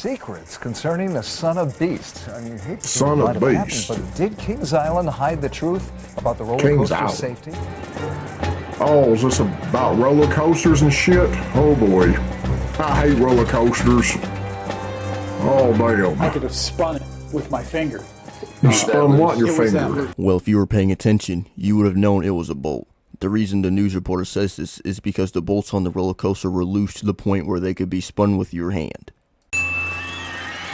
secrets concerning the son of Beast. I mean, hate to see Son what of might have Beast. happened, but did Kings Island hide the truth about the roller Kings coaster Island. safety? Oh, is this about roller coasters and shit? Oh boy. I hate roller coasters. Oh damn. I could have spun it with my finger. You spun what in your It was that finger? loose. Well, if you were paying attention, you would have known it was a bolt. The reason the news reporter says this is because the bolts on the roller coaster were loose to the point where they could be spun with your hand.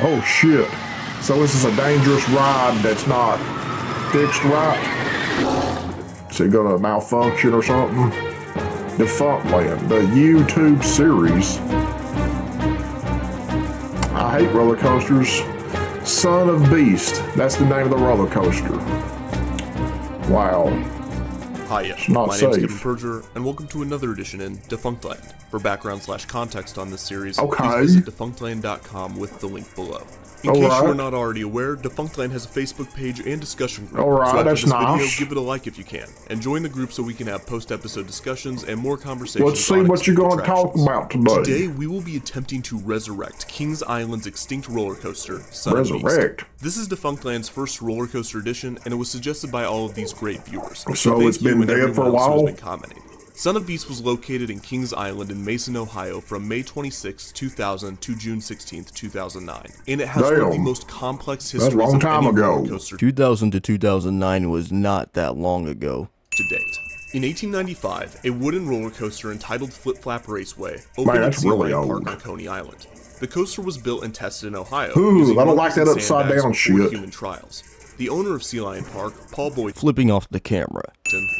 Oh shit. So this is a dangerous ride that's not fixed right? Is it gonna malfunction or something? Defunctland, the YouTube series. I hate roller coasters. Son of Beast, that's the name of the roller coaster. Wow. Hiya, not my safe. name's Kevin Perger, and welcome to another edition in Defunctland. For background/context on this series, Okay. please visit defunctland.com with the link below. In case Alright. you are not already aware, Defunctland has a Facebook page and discussion group. Alright, so after that's this video, nice. give it a like if you can, and join the group so we can have post-episode discussions and more conversations. Let's see on what you're extinct gonna talk attractions. about today. Today, we will be attempting to resurrect Kings Island's extinct roller coaster, Son of Beast. Resurrect? This is Defunctland's first roller coaster edition, and it was suggested by all of these great viewers. So thank it's been you and dead everyone for a else who has while? been commenting. Son of Beast was located in Kings Island in Mason, Ohio from May 26, 2000 to June 16, 2009. And it has one of the Damn. most complex That's a histories long of time any ago. roller coaster 2000 to 2009 was not that long ago. to date. In 1895, a wooden roller coaster entitled Flip Flap Raceway opened Man, in that's Sea really Lion old. Park on Coney Island. The coaster was built and tested in Ohio. Ooh, using I don't like monkeys that and upside sandbags down before shit. human trials. The owner of Sea Lion Park, Paul Boyd, Flipping off the camera.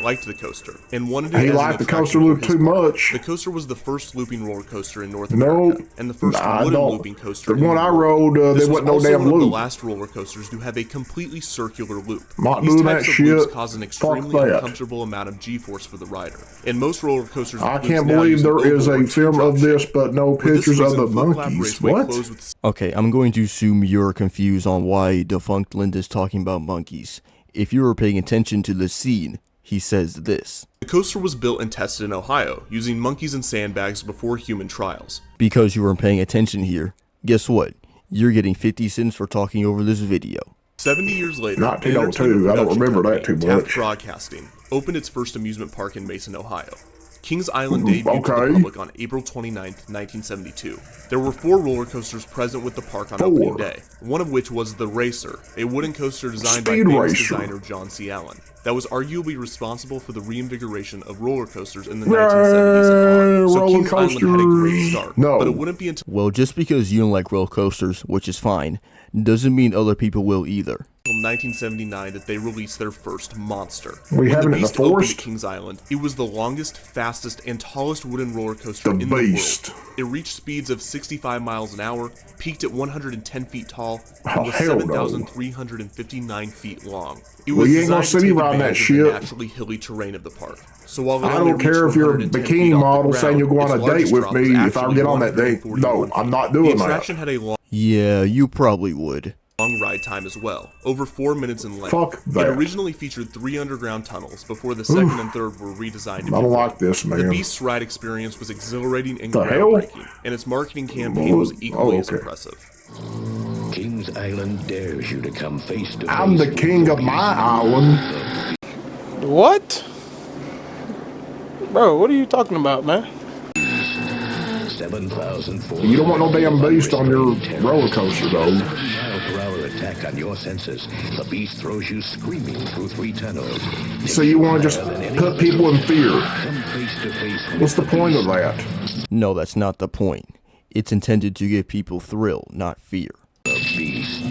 liked the coaster and wanted it He as an liked the coaster attraction a for little his too park. much. The coaster was the first looping roller coaster in North Nope. America and the first I wooden don't. looping coaster. The in one the I world. rode, This there was wasn't no also damn one of the loop. last roller coasters to have a completely circular loop. Not These doing types that of loops shit. cause an Fuck extremely that. uncomfortable amount of G-force for the rider. And most roller coasters. I with can't loops now believe use an there is oval a or film teardrop of this, shape. but no For this pictures of reason, the Flip Flap monkeys. Raceway What? closed with Okay, I'm going to assume you're confused on why Defunctland is talking about monkeys. If you were paying attention to the scene, he says this. The coaster was built and tested in Ohio, using monkeys and sandbags before human trials. Because you weren't paying attention here, guess what? You're getting 50 cents for talking over this video. 70 years later, 1902, an entertainment I don't production remember that company, too Taft much. Broadcasting opened its first amusement park in Mason, Ohio. Kings Island debuted to okay. the public on April 29, 1972. There were 4 roller coasters present with the park on 4. opening day, one of which was the Racer, a wooden coaster designed Speed by famous Racer. designer John C. Allen, that was arguably responsible for the reinvigoration of roller coasters in the Yay, 1970s and on. So roller Kings Island had a great coasters. start, No. but it wouldn't be until Well, just because you don't like roller coasters, which is fine, doesn't mean other people will either. 1979 that they released their first monster. We When having the it in the Beast opened forest? at Kings Island, it was the longest, fastest, and tallest wooden roller coaster The in Beast. the world. It reached speeds of 65 miles an hour, peaked at 110 feet tall, Oh, and was hell no. 7,359 feet long. It Well, was you ain't gonna designed see to me take riding that advantage of the shit. naturally hilly terrain of the park. So while it I only don't care reached if you're a 110 bikini feet off the model ground, saying you'll go on its a date largest with drop me was if I actually get on that date. 141 No, I'm not feet. doing The that. attraction had a long Yeah, you probably would. ride time as well, over 4 minutes in length. Fuck that. It originally featured 3 underground tunnels before the second and third were redesigned. I don't like this, The man. Beast's ride experience was exhilarating and The hell? groundbreaking, and its marketing campaign was equally as okay. impressive. Kings Island dares you to come face to face. I'm the king of my island. What? Bro, what are you talking about, man? 7,400. You don't want no damn beast on your roller coaster, though. Mile-per-hour attack on your senses. The beast throws you screaming through 3 tunnels. So you want to just put people in fear. Come face to face with What's the point of that? No, that's not the point. It's intended to give people thrill, not fear. the beast.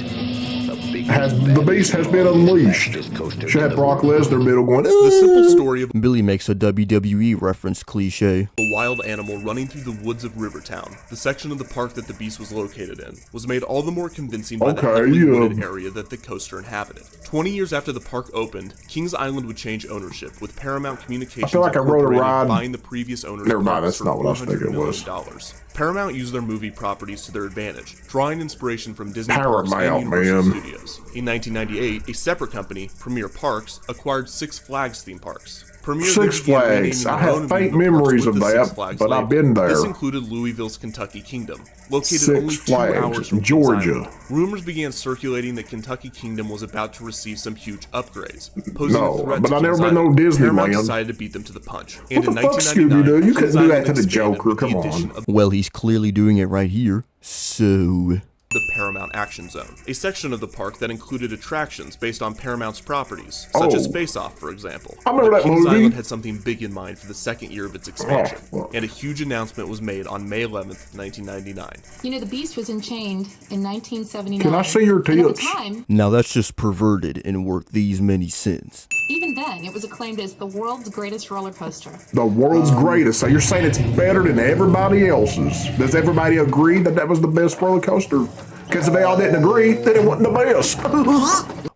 The beast has been unleashed. Should have Brock Lesnar middle going, The simple story of Billy makes a WWE reference cliche. a wild animal running through the woods of Rivertown, the section of the park that the Beast was located in, was made all the more convincing by the Okay, heavily yeah. wooded area that the coaster inhabited. 20 years after the park opened, Kings Island would change ownership, with Paramount Communications like I rode a Incorporated ride. buying the previous owner's Never mind, parks that's not for what I was thinking it $400 was. million. Paramount used their movie properties to their advantage, drawing inspiration from Disney parks and Paramount, Universal man. Studios. In 1998, a separate company, Premier Parks, acquired Six Flags theme parks. Premier Six then began Flags. renaming I their own have faint amusement parks memories with of the Six that, Flags but label. I've been there. This included Louisville's Kentucky Kingdom, located Six only 2 Flags, hours from Georgia. Kings Island. Rumors began circulating that Kentucky Kingdom was about to receive some huge upgrades, posing a threat but to I've never Kings been Island. to Disneyland. Paramount decided to beat them to the punch. And What in the fuck, 1999, Scooby-Doo? You Kings couldn't do that Island to the expanded Joker, with the come addition on. of Well, he's clearly doing it right here. So... the Paramount Action Zone, a section of the park that included attractions based on Paramount's properties, such as Face Off, for example. I remember But that Kings movie. Island had something big in mind for the second year of its expansion, fuck. and a huge announcement was made on May 11th, 1999. You know, the Beast was enchained in 1979. Can I see your And at the tits? time, Now that's just perverted and worth these many sins. even then, it was acclaimed as the world's greatest roller coaster. The world's greatest. So you're saying it's better than everybody else's? Does everybody agree that that was the best roller coaster? Because if they all didn't agree, then it wasn't the best.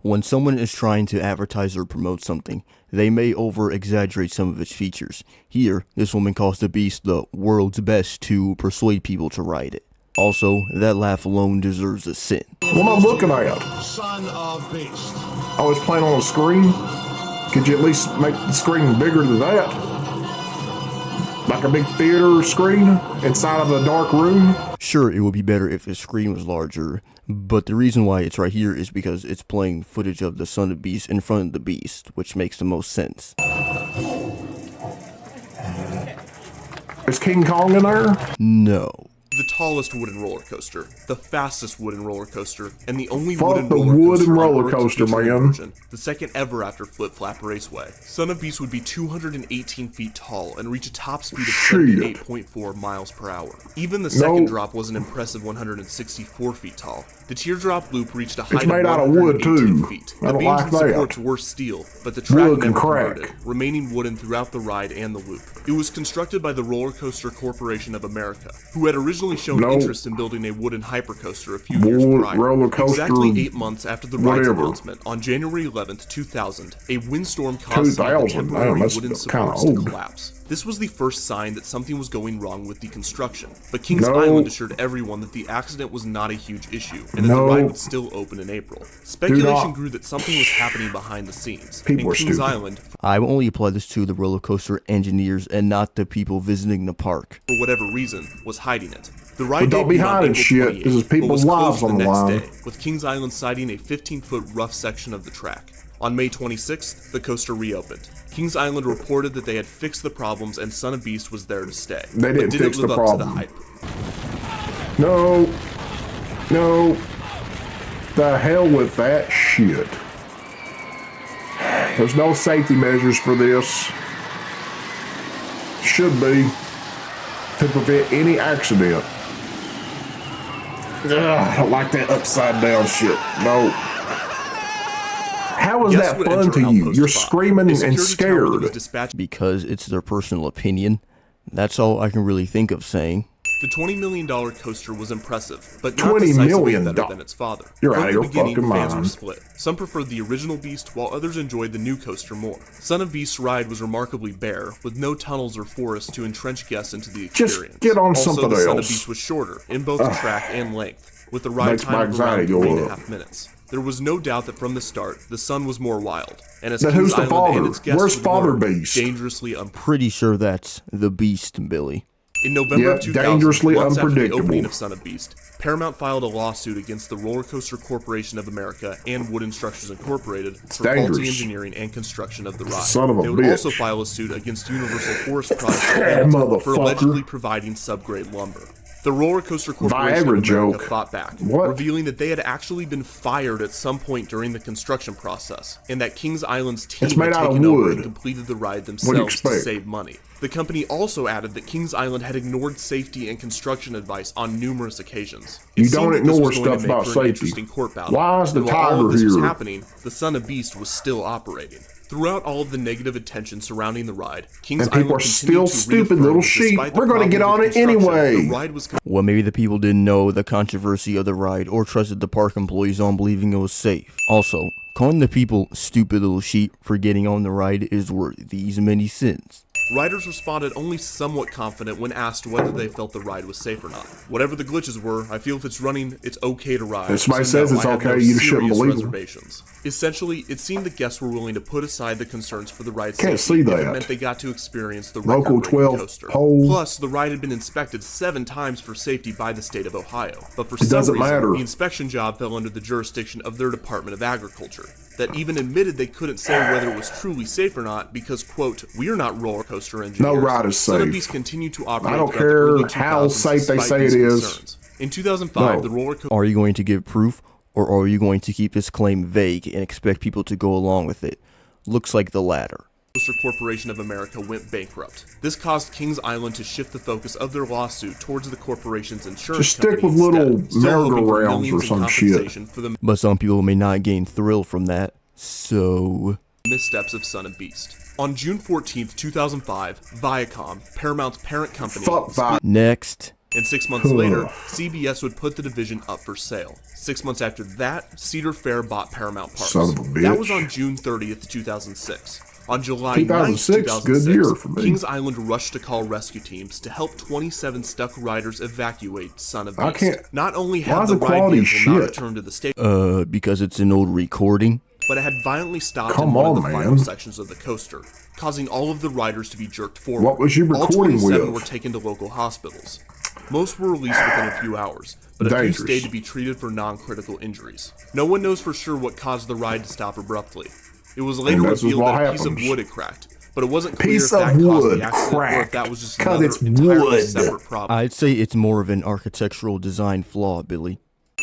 When someone is trying to advertise or promote something, they may over-exaggerate some of its features. Here, this woman calls the Beast the world's best to persuade people to ride it. Also, that laugh alone deserves a sin. What am I looking at? Son of Beast. Oh, it's playing on a screen? Could you at least make the screen bigger than that? Like a big theater screen inside of a dark room? Sure, it would be better if the screen was larger, but the reason why it's right here is because it's playing footage of the Son of Beast in front of the Beast, which makes the most sense. Is King Kong in there? No. The tallest wooden roller coaster, the fastest wooden roller coaster, and the only Fuck wooden the roller wooden coaster on roller Earth to coaster, feature a man. version, the second ever after Flip Flap Raceway. Son of Beast would be 218 feet tall and reach a top speed of Shit. 78.4 miles per hour. Even the second drop was an impressive 164 feet tall. The teardrop loop reached a height made of out of wood, 118 too. feet. I The don't beams like and that. supports were steel, but the track Wood can never crack. converted, remaining wooden throughout the ride and the loop. It was constructed by the Roller Coaster Corporation of America, who had originally shown interest in building a wooden hypercoaster a few years prior. Roller coaster, Exactly 8 months after the ride's whatever. announcement, on January 11th, 2000, a windstorm caused some of the 2000, temporary damn, that's wooden kinda supports to old. collapse. This was the first sign that something was going wrong with the construction, but Kings No. Island assured everyone that the accident was not a huge issue, and that No. the ride would still open in April. Speculation not. grew that something was happening behind the scenes, People are and Kings stupid. Island, I will only apply this to the roller coaster engineers and not the people visiting the park. for whatever reason, was hiding it. The ride But don't be debuted on hiding April shit. 28th, This is but people's was closed lives on the next line. day, with Kings Island citing a 15-foot rough section of the track. On May 26th, the coaster reopened. Kings Island reported that they had fixed the problems and Son of Beast was there to stay. They but didn't didn't fix the live up to the problem. hype. No. No. The hell with that shit. There's no safety measures for this. Should be. To prevent any accident. Ugh, I don't like that upside down shit. No. How is Guests that would fun enter to you? Outpost You're 5, screaming a and security tower that was scared. dispatched. Because it's their personal opinion. That's all I can really think of saying. The $20 million coaster was impressive, but $20 not decisively million better than its father. You're From out of the your beginning, fucking fans were mind. split. Some preferred the original Beast, while others enjoyed the new coaster more. Son of Beast's ride was remarkably bare, with no tunnels or forests to entrench guests into the Just experience. get on also, something the Son of else. Beast was shorter, in both the track and length, with the ride Makes my time of around anxiety go 3.5 up. minutes. There was no doubt that from the start, the Sun was more wild, and as Then Kings who's the Island father? and its guests Where's would Father learn, Beast? dangerously unpredictable. Pretty sure that's the Beast, Billy. In November Yep, of 2000, dangerously months after the unpredictable. opening of Son of Beast, Paramount filed a lawsuit against the Roller Coaster Corporation of America and Wooden Structures Incorporated for faulty dangerous. engineering and construction of the ride. Son of a they would bitch. also file a suit against Universal Forest Products Yeah, for allegedly motherfucker. providing subgrade lumber. The Roller Coaster Corporation Viagra of America joke. fought back, What? revealing that they had actually been fired at some point during the construction process, and that Kings Island's team It's made had out of taken over wood. and completed the ride What do you themselves to expect? save money. The company also added that Kings Island had ignored safety and construction advice on numerous occasions. You It seemed don't that this ignore was going to stuff make about for an safety. interesting court battle. Why is the And while all tiger of this was here? happening, the Son of Beast was still operating. Throughout all of the negative attention surrounding the ride, Kings And people Island are continued still to stupid reaffirm little that sheep. despite the We're gonna get problems on with it construction, anyway. The ride was Well, maybe the people didn't know the controversy of the ride or trusted the park employees on believing it was safe. Also, calling the people stupid little sheep for getting on the ride is worth these many sins. Riders responded only somewhat confident when asked whether they felt the ride was safe or not. Whatever the glitches were, I feel if it's running, it's okay to ride. If somebody says no, it's I have okay, no you shouldn't serious believe them. reservations. Essentially, it seemed the guests were willing to put aside the concerns for the ride's Can't safety see if it that. meant they got to experience the Local record-breaking 12 coaster. pole. Plus, the ride had been inspected 7 times for safety by the state of Ohio. But for It some doesn't reason, matter. the inspection job fell under the jurisdiction of their Department of Agriculture, that even admitted they couldn't say whether it was truly safe or not because, quote, "We're not roller coaster engineers." No ride is Son of safe. Beast continued to operate I don't throughout the early care how 2000s safe they despite say these it is. concerns. In 2005, No. the roller coaster Are you going to give proof, or are you going to keep this claim vague and expect people to go along with it? Looks like the latter. Corporation of America went bankrupt. This caused Kings Island to shift the focus of their lawsuit towards the corporation's insurance Just stick company with little instead, still hoping for merry-go-rounds millions or in some shit. compensation for the But some people may not gain thrill from that, so... missteps of Son of Beast. On June 14th, 2005, Viacom, Paramount's parent company, Fuck that. Next. and 6 months later, CBS would put the division up for sale. 6 months after that, Cedar Fair bought Paramount Parks. Son of a bitch. That was on June 30th, 2006. On July 2006, 9th, good year for me. Kings Island rushed to call rescue teams to help 27 stuck riders evacuate Son of Beast. I can't- Not only Why had is the the ride quality vehicle not shit? returned to the station, Because it's an old recording? but it had violently stopped Come in one on, of the man. final sections of the coaster, causing all of the riders to be jerked forward. What was you All recording 27 with? were taken to local hospitals. Most were released within a few hours, but a Dangerous. few stayed to be treated for non-critical injuries. No one knows for sure what caused the ride to stop abruptly. It was later And this is revealed what that a piece of happens. wood had cracked, but it wasn't clear Piece if that of caused wood the accident or if cracked, that was just 'cause another it's entirely wood. separate problem. I'd say it's more of an architectural design flaw, Billy.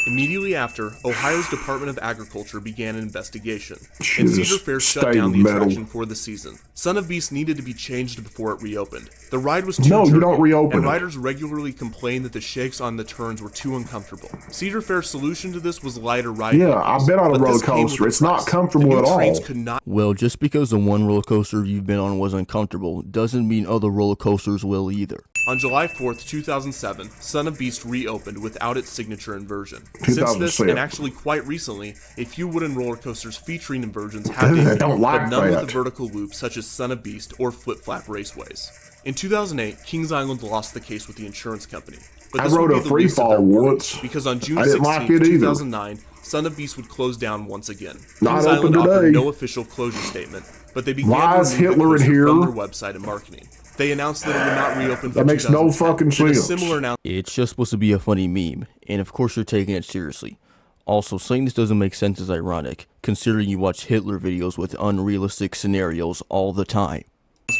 Immediately after, Ohio's Department of Agriculture began an investigation, Shit and is Cedar Fair shut stained down the metal. attraction for the season. Son of Beast needed to be changed before it reopened. The ride was too No, you jerky, don't reopen and it. riders regularly complained that the shakes on the turns were too uncomfortable. Cedar Fair's solution to this was lighter ride Yeah, vehicles, I've been on a but roller this came with coaster. a It's not price. comfortable The new at trains all. could not Well, just because the one roller coaster you've been on was uncomfortable doesn't mean other roller coasters will either. On July 4th, 2007, Son of Beast reopened without its signature inversion. Since this, 2007. and actually quite recently, a few wooden roller coasters featuring inversions have I debuted, don't like but none that. with a vertical loop such as Son of Beast or flip-flap raceways. In 2008, Kings Island lost the case with the insurance company. But I this would rode be a the free least of fall their worries, once. because on June I didn't 16th, like it either. 2009, Son of Beast would close down once again. Not Kings open Island today. offered no official closure statement, but they began Why to is remove the Hitler in coaster here? from their website and marketing. They announced that it would not reopen for That makes no 2010, fucking then a sense. similar announcement It's just supposed to be a funny meme, and of course you're taking it seriously. Also, saying this doesn't make sense is ironic, considering you watch Hitler videos with unrealistic scenarios all the time.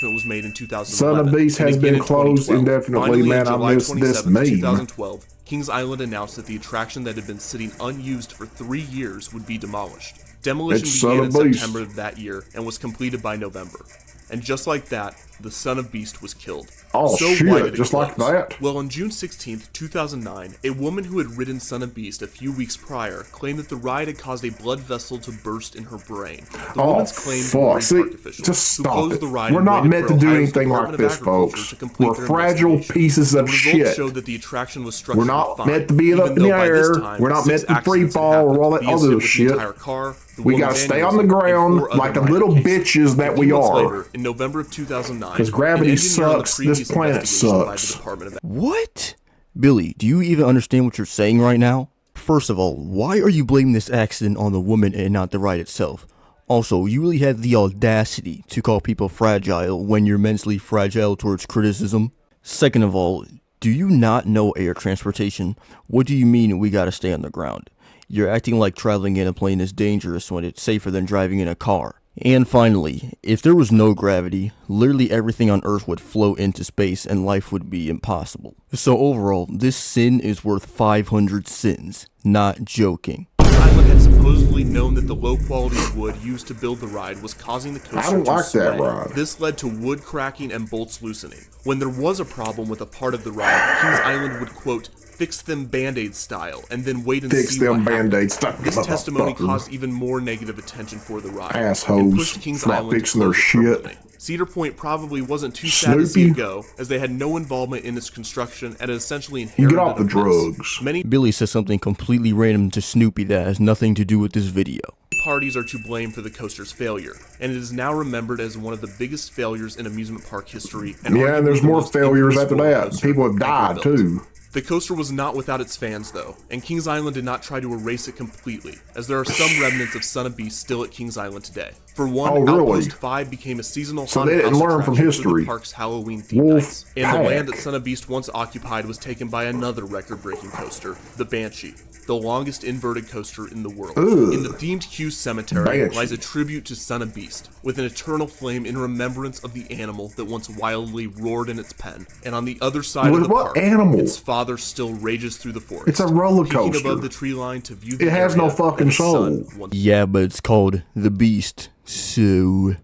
was made in 2011. Son of Beast and has again been in closed 2012. indefinitely. Finally, Man, on I July missed this 27th, meme. 2012, Kings Island announced that the attraction that had been sitting unused for 3 years would be demolished. Demolition It's Son began in of Beast. September of that year and was completed by November. And just like that, the Son of Beast was killed. Oh, so shit, why did it just like close? that? Well, on June 16th, 2009, a woman who had ridden Son of Beast a few weeks prior claimed that the ride had caused a blood vessel to burst in her brain. The Oh, woman's claim to fuck. marine See, park officials just who stop closed it. the ride We're and not waited meant for to do Ohio's anything like Department of this, Agriculture folks. to complete We're their fragile investigation. pieces The of results shit. showed that the attraction was structurally We're not fine, meant to be up even in the though by this air. time, We're not 6 meant to free accidents had fall or happened, all that the other incident with the shit. entire car, the We woman's gotta stay on the aneurysm, and ground 4 other like the minor little cases. bitches that A few we months are. later, in November of 2009, 'Cause gravity an engineer on the sucks, previous this planet investigation by the sucks. Department of What? Billy, do you even understand what you're saying right now? First of all, why are you blaming this accident on the woman and not the ride itself? Also, you really had the audacity to call people fragile when you're mentally fragile towards criticism. Second of all, do you not know air transportation? What do you mean we gotta stay on the ground? You're acting like traveling in a plane is dangerous when it's safer than driving in a car. And finally, if there was no gravity, literally everything on Earth would float into space and life would be impossible. So overall, this sin is worth 500 sins. Not joking. Island had supposedly known that the low quality wood used to build the ride was causing the coaster I don't to like sway. that ride. This led to wood cracking and bolts loosening. When there was a problem with a part of the ride, Kings Island would, quote, fix them Band-Aid style and then wait and Fix see what them happened. Band-Aid style. This testimony Motherfucker. caused even more negative attention for the ride. Assholes and pushed Kings for not Island to fixing their close it shit. permanently. Cedar Point probably wasn't too sad to see Snoopy? it go, as they had no involvement in its construction and it essentially You inherited get off the a mess. drugs. Many Billy says something completely random to Snoopy that has nothing to do with this video. parties are to blame for the coaster's failure, and it is now remembered as one of the biggest failures in amusement park history. And Yeah, and there's more failures after that. People have died too. The coaster was not without its fans, though, and Kings Island did not try to erase it completely, as there are some remnants of Son of Beast still at Kings Island today. For one, Outpost 5 became a seasonal haunted house attraction for the park's Halloween theme nights, and the land that Son of Beast once occupied was taken by another record-breaking coaster, the Banshee, the longest inverted coaster in the world. In the themed Hughes Cemetery lies a tribute to Son of Beast, with an eternal flame in remembrance of the animal that once wildly roared in its pen. And on the other side of the park, its father still rages through the forest. It's a roller coaster. Peeking above the tree line to view the it has no fucking soul. Yeah, but it's called the Beast, so...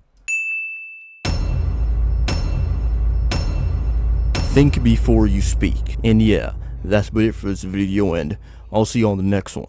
Think before you speak. And yeah, that's about it for this video, and I'll see you on the next one.